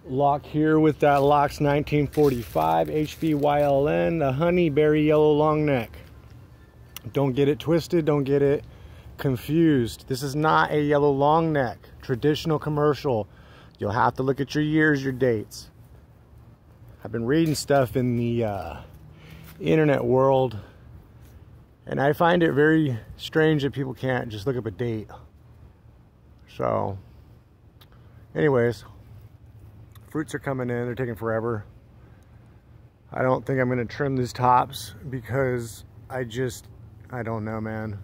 Locke here with that Locke's 1945 HB-YLN, the honeyberry yellow long neck. Don't get it twisted, don't get it confused. This is not a yellow long neck, traditional commercial. You'll have to look at your years, your dates. I've been reading stuff in the internet world, and I find it very strange that people can't just look up a date. So, anyways, fruits are coming in, they're taking forever. I don't think I'm gonna trim these tops because I don't know, man.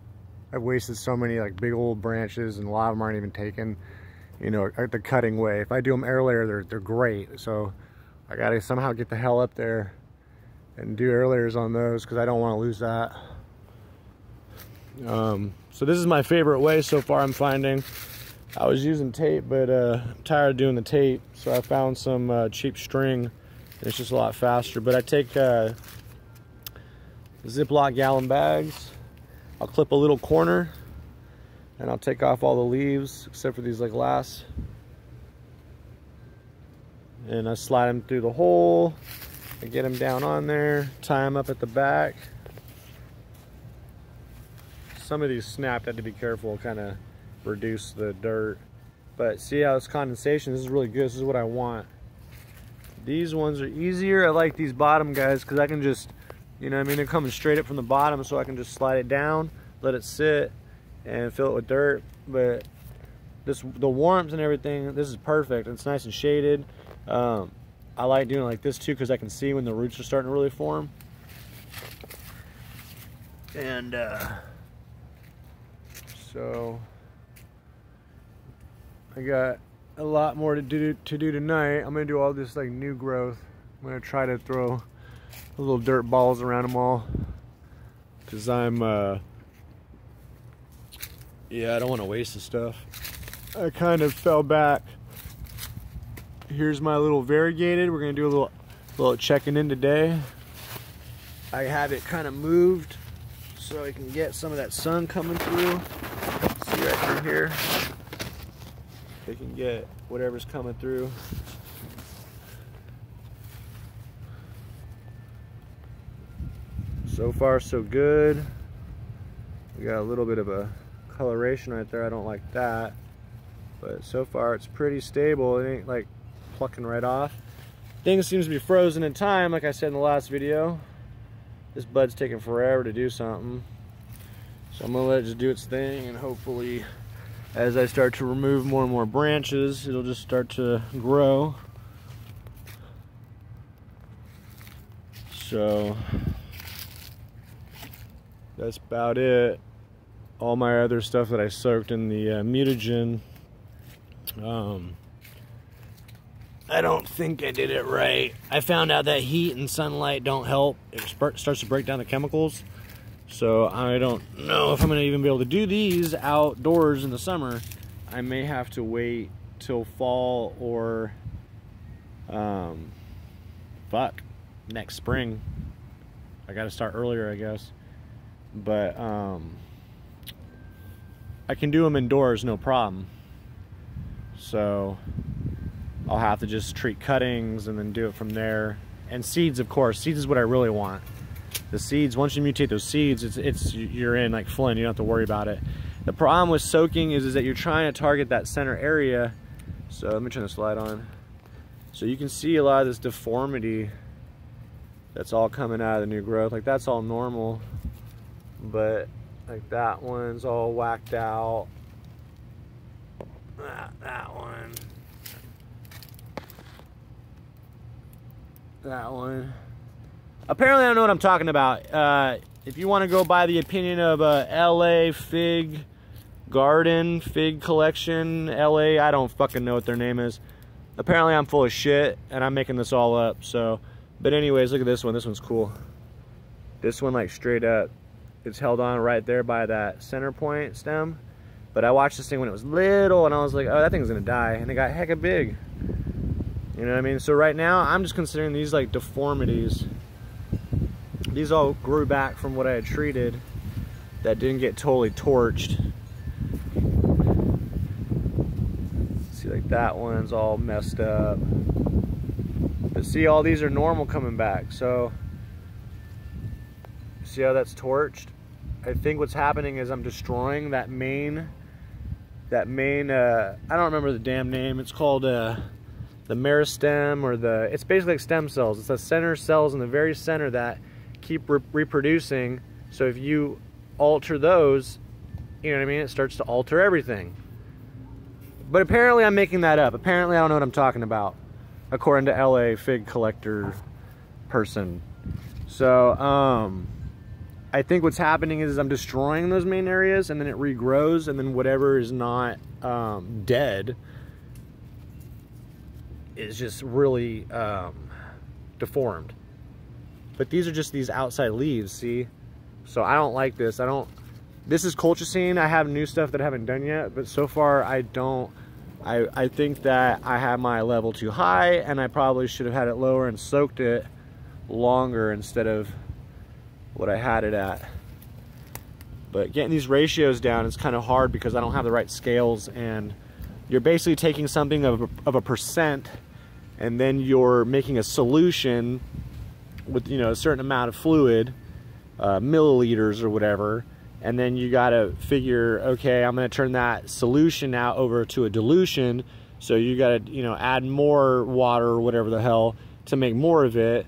I've wasted so many like big old branches, and a lot of them aren't even taken, you know, the cutting way. If I do them air layer, they're great. So I gotta somehow get the hell up there and do air layers on those because I don't want to lose that. So this is my favorite way so far, I'm finding. I was using tape, but I'm tired of doing the tape, so I found some cheap string, and it's just a lot faster. But I take Ziploc gallon bags, I'll clip a little corner, and I'll take off all the leaves except for these like last, and I slide them through the hole. I get them down on there, tie them up at the back. Some of these snapped, I had to be careful, kind of reduce the dirt. But see how this condensation, this is really good. This is what I want. These ones are easier. I like these bottom guys because I can just, you know what I mean, they're coming straight up from the bottom, so I can just slide it down, let it sit, and fill it with dirt. But the warmth and everything, this is perfect. It's nice and shaded. I like doing it like this too because I can see when the roots are starting to really form. And so I got a lot more to do tonight. I'm gonna do all this like new growth. I'm gonna try to throw little dirt balls around them all because I'm yeah, I don't want to waste the stuff. I kind of fell back. Here's my little variegated. We're gonna do a little checking in today. I have it kind of moved so I can get some of that sun coming through. See right through here. They can get whatever's coming through. So far so good. We got a little bit of a coloration right there. I don't like that, but so far it's pretty stable. It ain't like plucking right off. Things seems to be frozen in time, like I said in the last video. This bud's taking forever to do something, so I'm gonna let it just do its thing, and hopefully as I start to remove more and more branches, it'll just start to grow. So that's about it. All my other stuff that I soaked in the mutagen, I don't think I did it right. I found out that heat and sunlight don't help. It starts to break down the chemicals. So I don't know if I'm gonna even be able to do these outdoors in the summer. I may have to wait till fall or next spring. I gotta start earlier, I guess. But I can do them indoors, no problem. So I'll have to just treat cuttings and then do it from there. And seeds, of course. Seeds is what I really want. The seeds, once you mutate those seeds, you're in like Flynn. You don't have to worry about it. The problem with soaking is that you're trying to target that center area. So let me turn the slide on. So you can see a lot of this deformity that's all coming out of the new growth. Like that's all normal, but like that one's all whacked out. That one. That one. Apparently I don't know what I'm talking about. If you want to go by the opinion of LA Fig Garden, Fig Collection, LA, I don't fucking know what their name is. Apparently I'm full of shit and I'm making this all up. So, but anyways, look at this one. This one's cool. This one like straight up, it's held on right there by that center point stem. But I watched this thing when it was little and I was like, oh, that thing's gonna die. And it got hecka big. You know what I mean? So right now I'm just considering these like deformities. These all grew back from what I had treated that didn't get totally torched. See, like That one's all messed up. But see, all these are normal coming back. So, see how that's torched? I think what's happening is I'm destroying that main, I don't remember the damn name. It's called the meristem, or it's basically like stem cells. It's the center cells in the very center that keep reproducing. So if you alter those, you know what I mean, it starts to alter everything. But apparently I'm making that up. Apparently I don't know what I'm talking about, according to LA fig collector person. So I think what's happening is I'm destroying those main areas, and then it regrows, and then whatever is not dead is just really deformed. But these are just these outside leaves, see? So I don't like this. This is colchicine. I have new stuff that I haven't done yet, but so far I think that I have my level too high, and I probably should have had it lower and soaked it longer instead of what I had it at. But getting these ratios down is kind of hard because I don't have the right scales, and you're basically taking something of a percent, and then you're making a solution with, you know, a certain amount of fluid, milliliters or whatever, and then you got to figure, okay, I'm going to turn that solution out over to a dilution, so you got to, you know, add more water or whatever the hell to make more of it,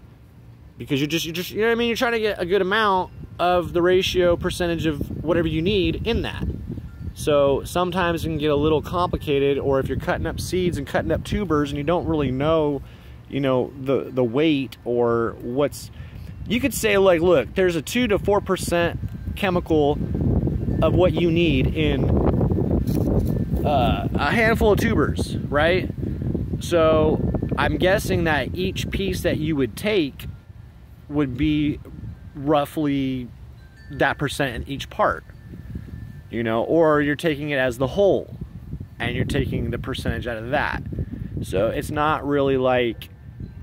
because you're just you know what I mean, you're trying to get a good amount of the ratio percentage of whatever you need in that. So sometimes it can get a little complicated, or if you're cutting up seeds and cutting up tubers and you don't really know, you know, the weight or what's, you could say like, look, there's a 2 to 4% chemical of what you need in a handful of tubers, right? So I'm guessing that each piece that you would take would be roughly that percent in each part, you know, or you're taking it as the whole and you're taking the percentage out of that. So it's not really like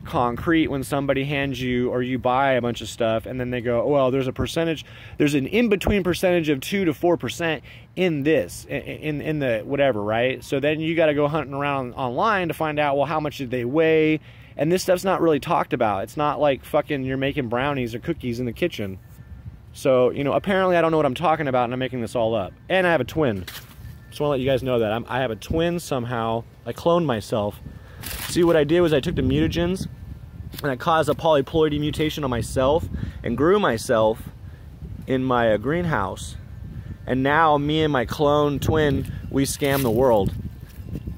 concrete when somebody hands you, or you buy a bunch of stuff and then they go, oh, well, there's a percentage, there's an in-between percentage of 2 to 4% in this, in the whatever, right? So then you got to go hunting around online to find out, well, how much did they weigh? And this stuff's not really talked about. It's not like fucking you're making brownies or cookies in the kitchen. So, you know, apparently I don't know what I'm talking about, and I'm making this all up. And I have a twin. Just want to let you guys know that I have a twin somehow. I cloned myself. See, what I did was I took the mutagens and I caused a polyploidy mutation on myself and grew myself in my greenhouse. And now me and my clone twin, we scam the world.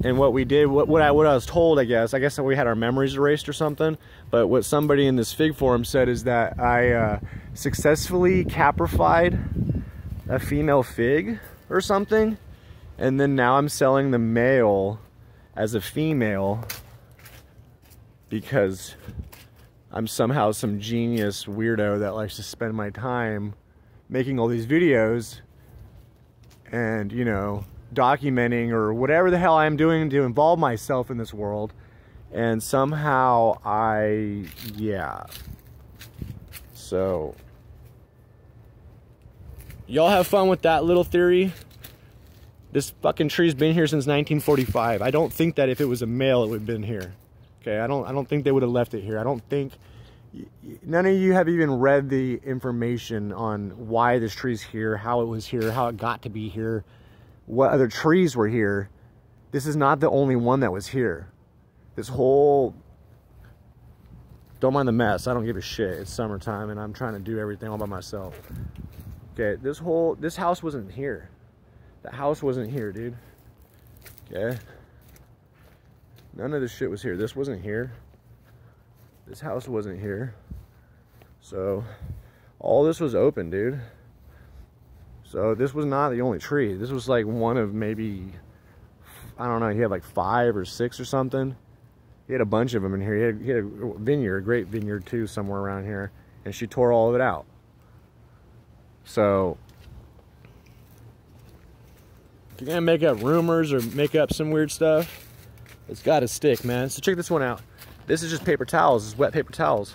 And what we did, what I was told, I guess we had our memories erased or something, but what somebody in this fig forum said is that I successfully caprified a female fig or something, and then now I'm selling the male as a female because I'm somehow some genius weirdo that likes to spend my time making all these videos and, you know, documenting or whatever the hell I'm doing to involve myself in this world. And somehow yeah. So y'all have fun with that little theory. This fucking tree's been here since 1945. I don't think that if it was a male, it would have been here. Okay, I don't think they would have left it here. I don't think, none of you have even read the information on why this tree's here, how it was here, how it got to be here, what other trees were here. This is not the only one that was here. This whole, don't mind the mess, I don't give a shit. It's summertime and I'm trying to do everything all by myself. Okay, this house wasn't here. The house wasn't here, dude. Okay, none of this shit was here. This wasn't here. This house wasn't here. So all this was open, dude. So this was not the only tree. This was like one of maybe, I don't know, he had like 5 or 6 or something. He had a bunch of them in here. He had a vineyard, a great vineyard too, somewhere around here. And she tore all of it out. So if you're gonna make up rumors or make up some weird stuff, it's gotta stick, man. So check this one out. This is just paper towels, it's wet paper towels.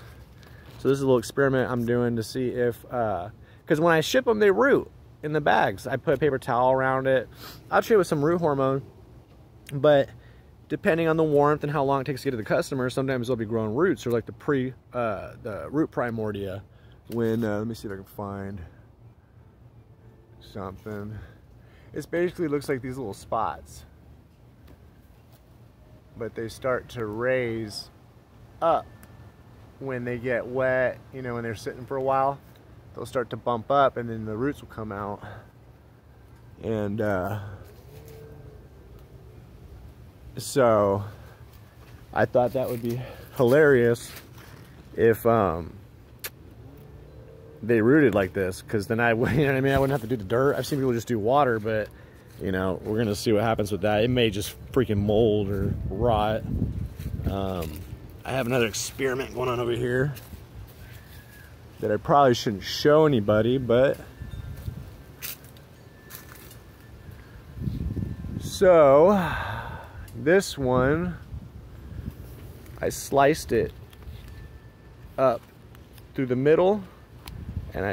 So this is a little experiment I'm doing to see if, because when I ship them, they root in the bags. I put a paper towel around it. I'll treat it with some root hormone, but depending on the warmth and how long it takes to get to the customer, sometimes they'll be growing roots, or like the root primordia. When let me see if I can find something. It basically looks like these little spots, but they start to raise up when they get wet. You know, when they're sitting for a while, they'll start to bump up, and then the roots will come out. And so I thought that would be hilarious if they rooted like this, because then you know what I mean, I wouldn't have to do the dirt. I've seen people just do water, but you know, we're gonna see what happens with that. It may just freaking mold or rot. I have another experiment going on over here that I probably shouldn't show anybody, but so this one, I sliced it up through the middle, and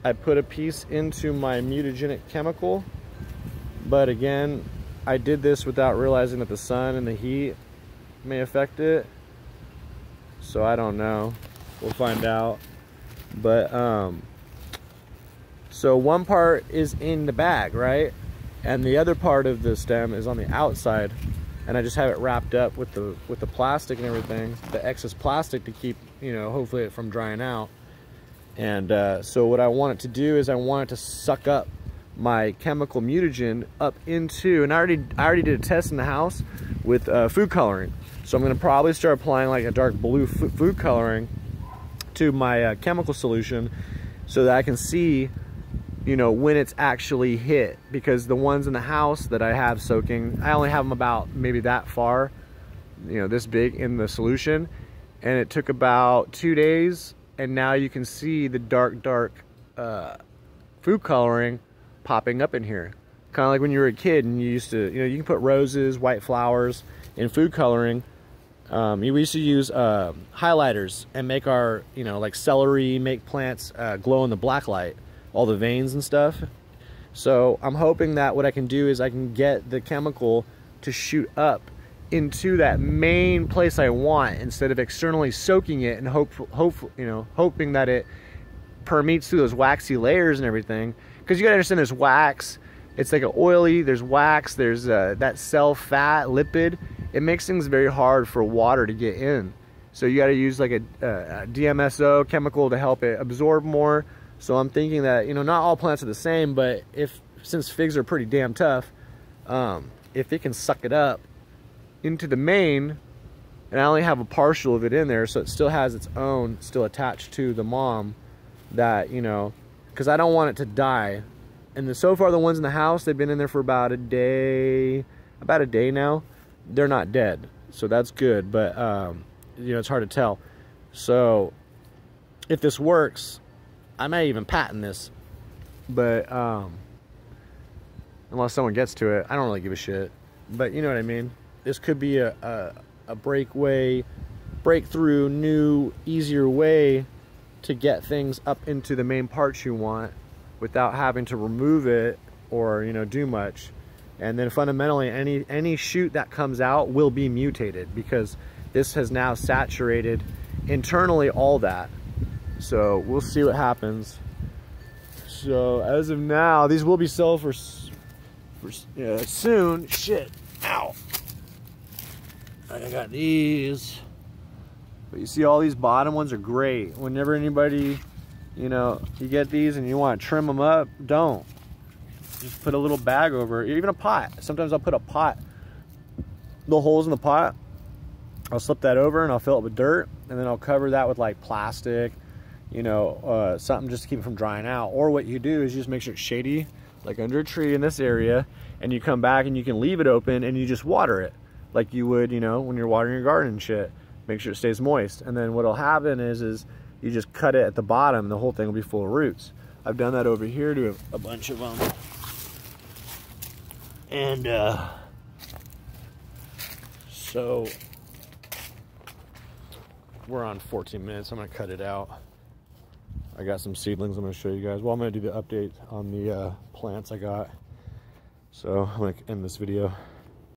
I put a piece into my mutagenic chemical. But again, I did this without realizing that the sun and the heat may affect it. So I don't know. We'll find out. But so one part is in the bag, right? And the other part of the stem is on the outside. And I just have it wrapped up with the plastic and everything, the excess plastic, to keep, you know, hopefully it from drying out. And so what I want it to do is I want it to suck up my chemical mutagen up into, and I already did a test in the house with food coloring. So I'm going to probably start applying like a dark blue food coloring to my chemical solution, so that I can see, you know, when it's actually hit. Because the ones in the house that I have soaking, I only have them about maybe that far, you know, this big in the solution, and it took about 2 days, and now you can see the dark food coloring popping up in here. Kind of like when you were a kid and you used to, you know, you can put roses, white flowers in food coloring. We used to use highlighters and make our, you know, like celery, make plants glow in the black light, all the veins and stuff. So I'm hoping that what I can do is I can get the chemical to shoot up into that main place I want, instead of externally soaking it and hoping that it permeates through those waxy layers and everything. Because you gotta understand, there's wax, it's like an oily, there's wax, there's that cell fat, lipid. It makes things very hard for water to get in. So you gotta use like a DMSO chemical to help it absorb more. So I'm thinking that, you know, not all plants are the same, but since figs are pretty damn tough, if it can suck it up into the main, and I only have a partial of it in there, so it still has its own, still attached to the mom, that, you know, because I don't want it to die. And so far the ones in the house, they've been in there for about a day now. They're not dead, so that's good, but you know, it's hard to tell. So if this works, I may even patent this, but unless someone gets to it, I don't really give a shit. But you know what I mean? This could be a breakthrough, new, easier way to get things up into the main parts you want without having to remove it or, you know, do much. And then fundamentally, any shoot that comes out will be mutated, because this has now saturated internally all that. So we'll see what happens. So as of now, these will be sold for soon. Shit, ow. I got these. But you see, all these bottom ones are great. Whenever anybody, you know, you get these and you want to trim them up, don't. Just put a little bag over it, even a pot. Sometimes I'll put a pot, the holes in the pot, I'll slip that over and I'll fill it with dirt, and then I'll cover that with like plastic, you know, something just to keep it from drying out. Or what you do is you just make sure it's shady, like under a tree in this area, and you come back and you can leave it open and you just water it like you would, you know, when you're watering your garden and shit. Make sure it stays moist. And then what'll happen is you just cut it at the bottom, and the whole thing will be full of roots. I've done that over here to a bunch of them. And so we're on 14 minutes. I'm gonna cut it out. I got some seedlings I'm gonna show you guys. Well, I'm gonna do the update on the plants I got. So I'm gonna end this video.